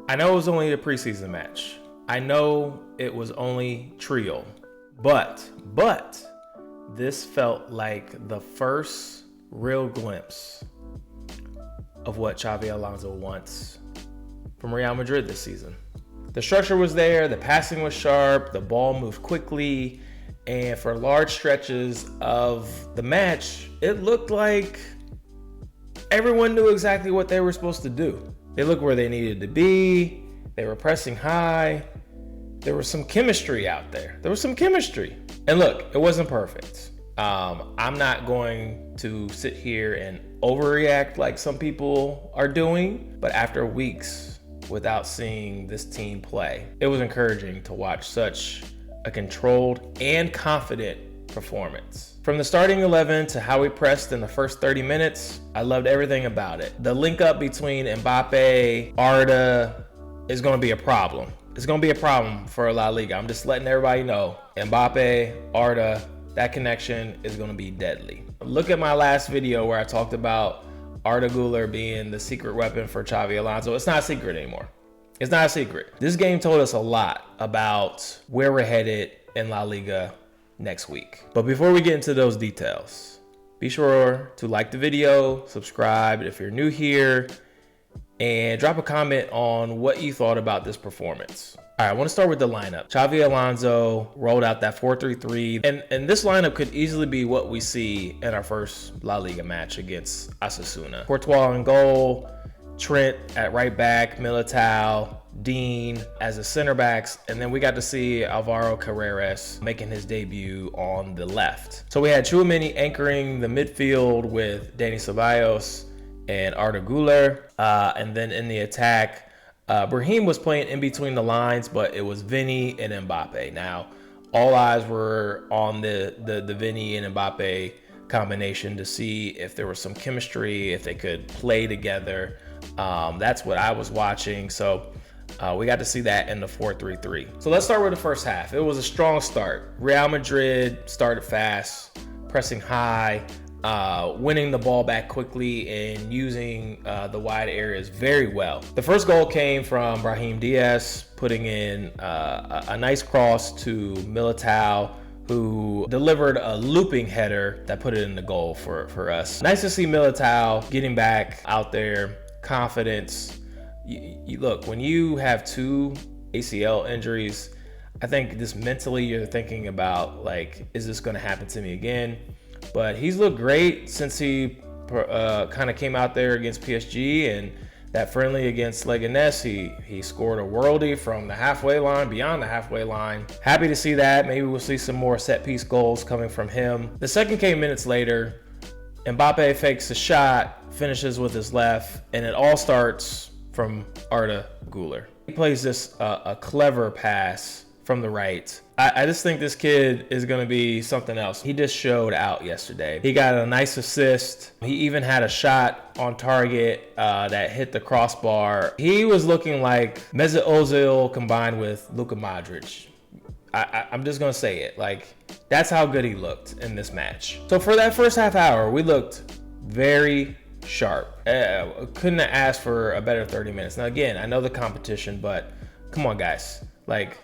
I know it was only a preseason match. I know it was only trio, but this felt like the first real glimpse of what Xabi Alonso wants from Real Madrid this season. The structure was there, the passing was sharp, the ball moved quickly, and for large stretches of the match, it looked like everyone knew exactly what they were supposed to do. They looked where they needed to be, they were pressing high, there was some chemistry out there. There was some chemistry. And look, it wasn't perfect. I'm not going to sit here and overreact like some people are doing, but after weeks without seeing this team play, it was encouraging to watch such a controlled and confident performance. From the starting 11 to how we pressed in the first 30 minutes, I loved everything about it. The link up between Mbappé, Arda is going to be a problem. It's going to be a problem for La Liga. I'm just letting everybody know. Mbappé, Arda, that connection is going to be deadly. Look at my last video where I talked about Arda Güler being the secret weapon for Xabi Alonso. It's not a secret anymore. It's not a secret. This game told us a lot about where we're headed in La Liga next week. But before we get into those details, be sure to like the video, subscribe if you're new here, and drop a comment on what you thought about this performance. All right, I want to start with the lineup. Xabi Alonso rolled out that 4-3-3, and this lineup could easily be what we see in our first La Liga match against Osasuna. Courtois in goal, Trent at right back, Militão, Dean as the center backs, and then we got to see Álvaro Carreras making his debut on the left. So we had Tchouaméni anchoring the midfield with Dani Ceballos and Arda Güler, and then in the attack, Brahim was playing in between the lines, but it was Vini and Mbappé. Now, all eyes were on the Vini and Mbappé combination to see if there was some chemistry, if they could play together. That's what I was watching. So we got to see that in the 4-3-3. So let's start with the first half. It was a strong start. Real Madrid started fast, pressing high, winning the ball back quickly and using the wide areas very well. The first goal came from Brahim Diaz, putting in a nice cross to Militão, who delivered a looping header that put it in the goal for us. Nice to see Militão getting back out there, confidence. You look, when you have 2 ACL injuries, I think just mentally you're thinking about, like, is this going to happen to me again? But he's looked great since he kind of came out there against PSG, and that friendly against Leganés, he scored a worldie from the halfway line, beyond the halfway line. Happy to see that. Maybe we'll see some more set piece goals coming from him. The second came minutes later. Mbappé fakes a shot, finishes with his left, and it all starts from Arda Güler. He plays this a clever pass from the right. I just think this kid is going to be something else. He just showed out yesterday. He got a nice assist. He even had a shot on target that hit the crossbar. He was looking like Mesut Ozil combined with Luka Modric. I'm just going to say it. Like, that's how good he looked in this match. So for that first half hour, we looked very sharp. Couldn't have asked for a better 30 minutes. Now, again, I know the competition, but come on, guys. Like,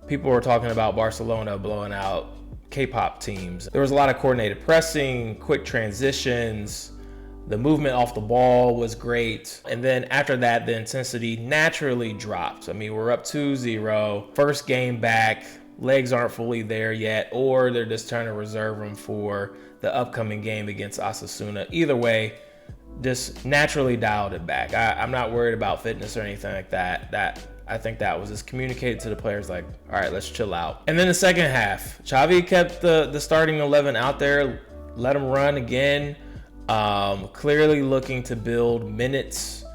people were talking about Barcelona blowing out K-pop teams. There was a lot of coordinated pressing, quick transitions. The movement off the ball was great. And then after that, the intensity naturally dropped. I mean, we're up 2-0. First game back. Legs aren't fully there yet, or they're just trying to reserve them for the upcoming game against Osasuna. Either way, just naturally dialed it back. I'm not worried about fitness or anything like that. I think that was just communicated to the players, like, all right, let's chill out. And then the second half, Xavi kept the starting 11 out there, let them run again, clearly looking to build minutes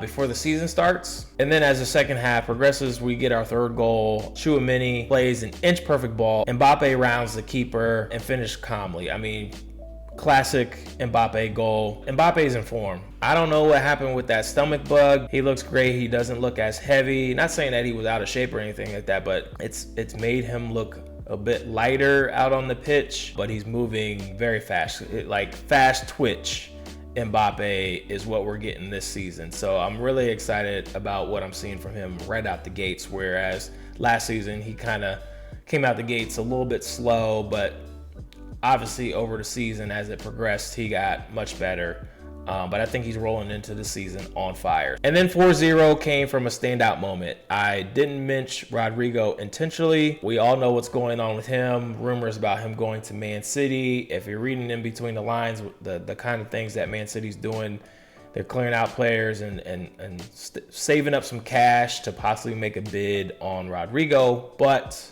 before the season starts. And then as the second half progresses, we get our third goal. Tchouaméni plays an inch-perfect ball. Mbappé rounds the keeper and finished calmly. I mean, classic Mbappé goal. Mbappe's in form. I don't know what happened with that stomach bug. He looks great. He doesn't look as heavy. Not saying that he was out of shape or anything like that, but it's made him look a bit lighter out on the pitch, but he's moving very fast, like fast twitch. Mbappé is what we're getting this season. So I'm really excited about what I'm seeing from him right out the gates, whereas last season he kind of came out the gates a little bit slow, but obviously over the season as it progressed, he got much better. But I think he's rolling into the season on fire. And then 4-0 came from a standout moment. I didn't mention Rodrygo intentionally. We all know what's going on with him. Rumors about him going to Man City. If you're reading in between the lines, the kind of things that Man City's doing, they're clearing out players and saving up some cash to possibly make a bid on Rodrygo. But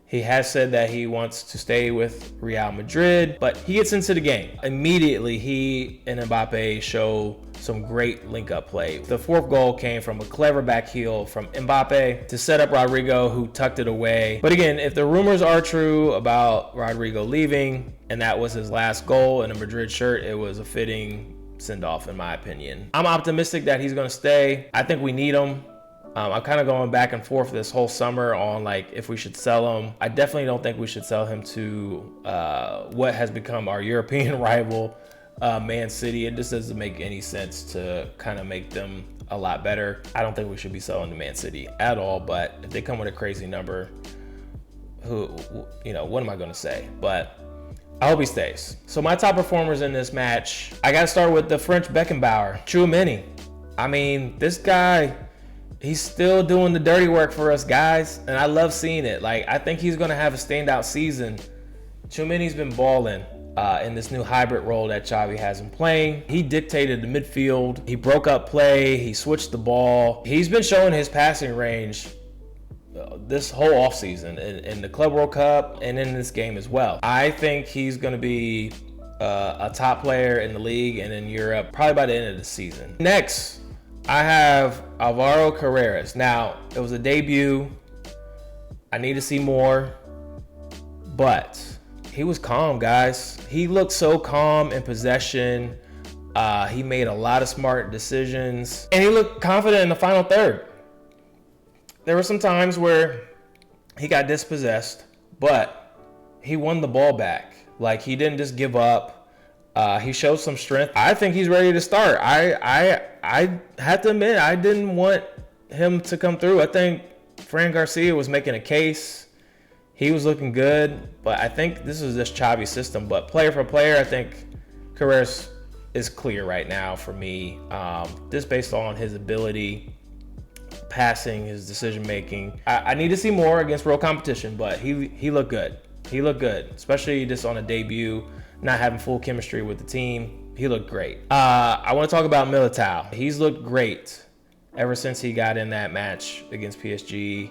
he has said that he wants to stay with Real Madrid, but he gets into the game. Immediately, he and Mbappé show some great link-up play. The fourth goal came from a clever back heel from Mbappé to set up Rodrygo, who tucked it away. But again, if the rumors are true about Rodrygo leaving, and that was his last goal in a Madrid shirt, it was a fitting send-off, in my opinion. I'm optimistic that he's going to stay. I think we need him. I'm kind of going back and forth this whole summer on like if we should sell him. I definitely don't think we should sell him to what has become our European rival, Man City. It just doesn't make any sense to kind of make them a lot better. I don't think we should be selling to Man City at all, but if they come with a crazy number, what am I going to say? But I hope he stays. So my top performers in this match, I got to start with the French Beckenbauer, Tchouaméni. I mean, this guy, he's still doing the dirty work for us, guys, and I love seeing it. Like, I think he's going to have a standout season. Tchouaméni's been balling in this new hybrid role that Xabi has him playing. He dictated the midfield. He broke up play. He switched the ball. He's been showing his passing range this whole offseason in the Club World Cup and in this game as well. I think he's going to be a top player in the league and in Europe probably by the end of the season. Next, I have Álvaro Carreras. Now, it was a debut. I need to see more, but he was calm, guys. He looked so calm in possession. He made a lot of smart decisions, and he looked confident in the final third. There were some times where he got dispossessed, but he won the ball back. Like, he didn't just give up. He showed some strength. I think he's ready to start. I have to admit, I didn't want him to come through. I think Fran Garcia was making a case. He was looking good, but I think this is just Xabi's system. But player for player, I think Carreras is clear right now for me, just based on his ability, passing, his decision making. I need to see more against real competition, but he looked good. He looked good, especially just on a debut, not having full chemistry with the team. He looked great. I want to talk about Militão. He's looked great ever since he got in that match against PSG.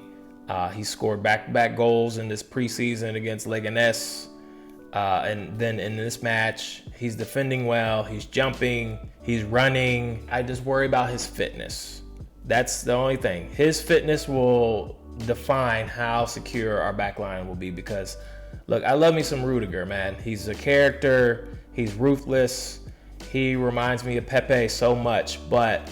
He scored back-to-back goals in this preseason against Leganés. And then in this match, he's defending well. He's jumping. He's running. I just worry about his fitness. That's the only thing. His fitness will define how secure our back line will be because, look, I love me some Rudiger, man. He's a character. He's ruthless. He reminds me of Pepe so much, but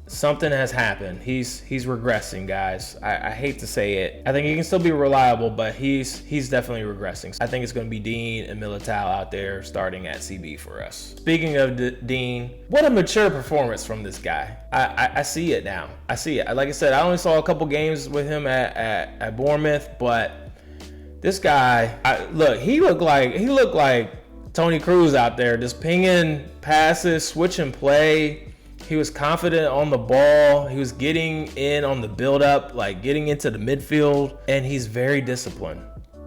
something has happened. He's regressing, guys. I hate to say it. I think he can still be reliable, but he's definitely regressing. I think it's going to be Dean and Militão out there starting at CB for us. Speaking of Dean, what a mature performance from this guy. I see it now. I see it. Like I said, I only saw a couple games with him at Bournemouth, but this guy, he looked like Tony Cruz out there, just pinging passes, switching play. He was confident on the ball. He was getting in on the build-up, like getting into the midfield, and he's very disciplined.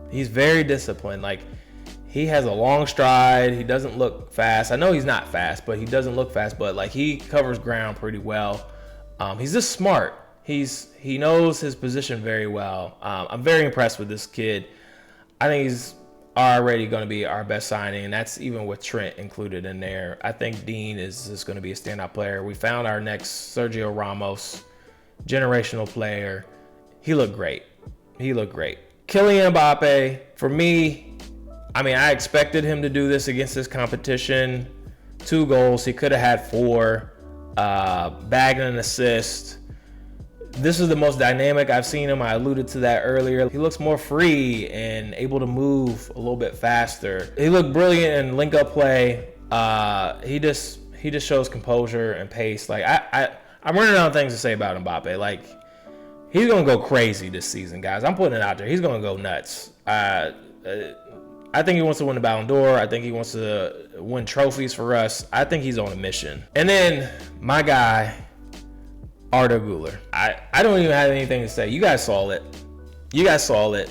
He's very disciplined. Like, he has a long stride. He doesn't look fast. I know he's not fast, but he doesn't look fast. But like, he covers ground pretty well. He's just smart. He knows his position very well. I'm very impressed with this kid. I think he's already going to be our best signing, and that's even with Trent included in there. I think Dean is just going to be a standout player. We found our next Sergio Ramos, generational player. He looked great. Kylian Mbappé, for me, I expected him to do this against this competition. 2 goals. He could have had 4. Bagged an assist. This is the most dynamic I've seen him. I alluded to that earlier. He looks more free and able to move a little bit faster. He looked brilliant in link-up play. His he just shows composure and pace. Like I'm running out of things to say about Mbappé. Like, he's gonna go crazy this season, guys. I'm putting it out there. He's gonna go nuts. I think he wants to win the Ballon d'Or. I think he wants to win trophies for us. I think he's on a mission. And then my guy, Arda Güler. I don't even have anything to say. You guys saw it. I saw it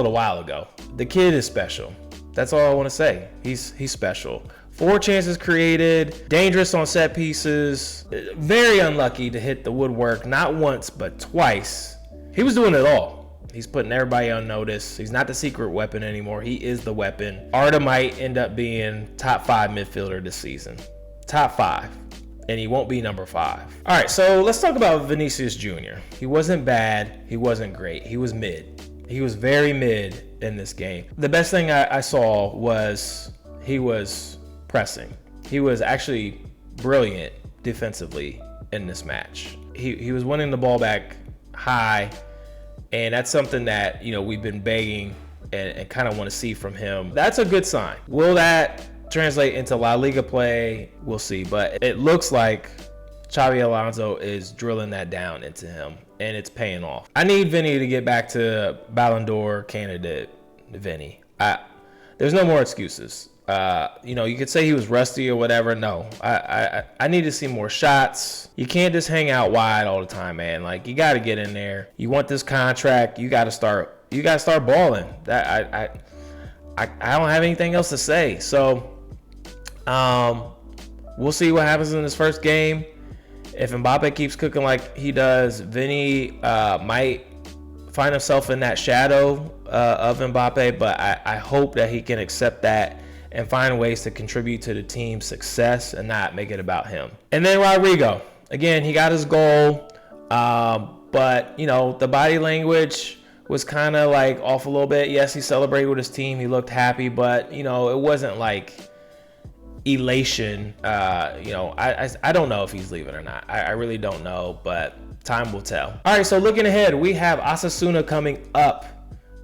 a while ago. The kid is special. That's all I want to say. He's special. 4 chances created, dangerous on set pieces, very unlucky to hit the woodwork, not once, but twice. He was doing it all. He's putting everybody on notice. He's not the secret weapon anymore. He is the weapon. Arda might end up being top 5 midfielder this season. Top 5. And he won't be number 5. All right, so let's talk about Vinicius Jr. He wasn't bad. He wasn't great. He was mid. He was very mid in this game. The best thing I saw was he was pressing. He was actually brilliant defensively in this match. He was winning the ball back high, and that's something that, you know, we've been begging and kind of want to see from him. That's a good sign. Will that translate into La Liga play? We'll see, but it looks like Xabi Alonso is drilling that down into him, and it's paying off. I need Vini to get back to Ballon d'Or candidate Vini. There's no more excuses. You know, you could say he was rusty or whatever. No, I need to see more shots. You can't just hang out wide all the time, man. Like, you got to get in there. You want this contract, you got to start balling. I don't have anything else to say. So, we'll see what happens in this first game. If Mbappé keeps cooking like he does, Vini might find himself in that shadow of Mbappé, but I hope that he can accept that and find ways to contribute to the team's success and not make it about him. And then Rodrygo, again, he got his goal, but, you know, the body language was kind of like off a little bit. Yes, he celebrated with his team. He looked happy, but, you know, it wasn't like elation. You know, I don't know if he's leaving or not. I really don't know, but time will tell. All right, so looking ahead, we have Osasuna coming up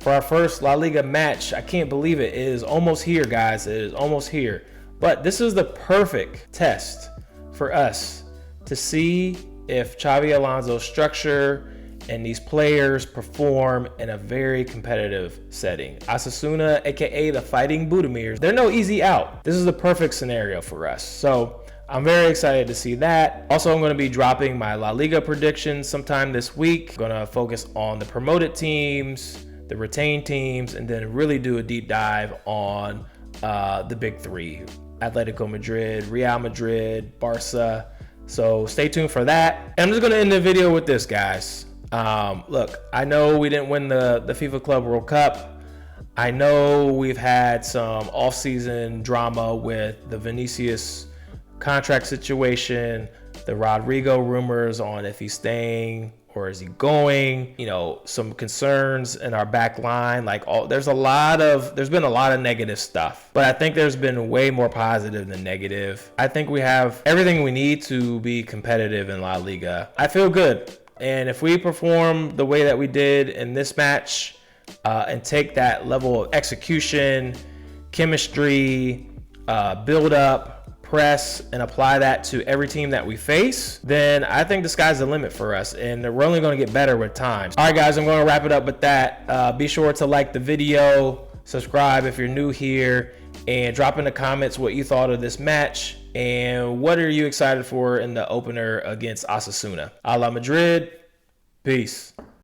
for our first La Liga match. I can't believe it. It is almost here, guys. It is almost here. But this is the perfect test for us to see if Xabi Alonso's structure and these players perform in a very competitive setting. Osasuna, aka the Fighting Budimirs, they're no easy out. This is the perfect scenario for us. So I'm very excited to see that. Also, I'm going to be dropping my La Liga predictions sometime this week. I'm going to focus on the promoted teams, the retained teams, and then really do a deep dive on the big 3: Atletico Madrid, Real Madrid, Barca. So stay tuned for that. And I'm just going to end the video with this, guys. Look, I know we didn't win the FIFA Club World Cup. I know we've had some off-season drama with the Vinicius contract situation, the Rodrygo rumors on if he's staying or is he going, you know, some concerns in our back line. Like, there's been a lot of negative stuff, but I think there's been way more positive than negative. I think we have everything we need to be competitive in La Liga. I feel good. And if we perform the way that we did in this match and take that level of execution, chemistry, build up, press, and apply that to every team that we face, then I think the sky's the limit for us, and we're only going to get better with time. All right, guys, I'm going to wrap it up with that. Be sure to like the video, subscribe if you're new here, and drop in the comments what you thought of this match and what are you excited for in the opener against Osasuna. A la Madrid. Peace.